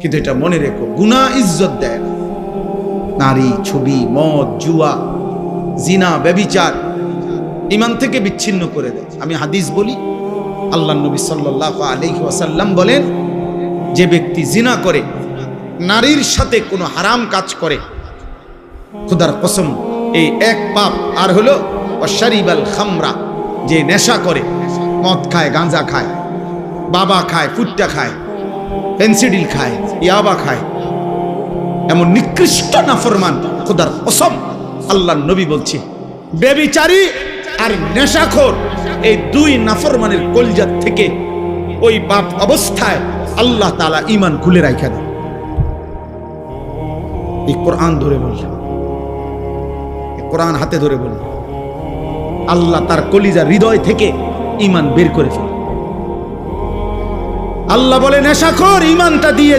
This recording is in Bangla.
কিন্তু এটা মনে রেখো, গুনাহ ইজ্জত দেয় না। নারী, ছবি, মদ, জুয়া, জিনা, ব্যভিচার ঈমান থেকে বিচ্ছিন্ন করে দেয়। আমি হাদিস বলি, আল্লাহর নবী সাল্লাল্লাহু আলাইহি ওয়াসাল্লাম বলেন, যে ব্যক্তি জিনা করে, নারীর সাথে কোনো হারাম কাজ করে, খোদার কসম এই এক পাপ। আর হলো অশারিবাল খামরা, যে নেশা করে, মদ খায়, গাঁজা খায়, বাবা খায়, ফুট্টা খায়, পেন্সিডিল খায়, ইয়াবা খায়, এমন নিকৃষ্ট নাফরমান, খোদার কসম আল্লাহর নবী বলছে, ব্যভিচারী আর নেশাখোর, এই দুই নাফরমানের কলজাত থেকে ওই বাপ অবস্থায় আল্লাহ তাআলা ঈমান খুলে রাখা দেয়। এই কোরআন ধরে বললাম, কোরআন হাতে ধরে বললাম, আল্লাহ তার কলিজা হৃদয় থেকে ঈমান বের করে ফেলে। আল্লাহ বলে নেশাখোর ঈমানটা দিয়ে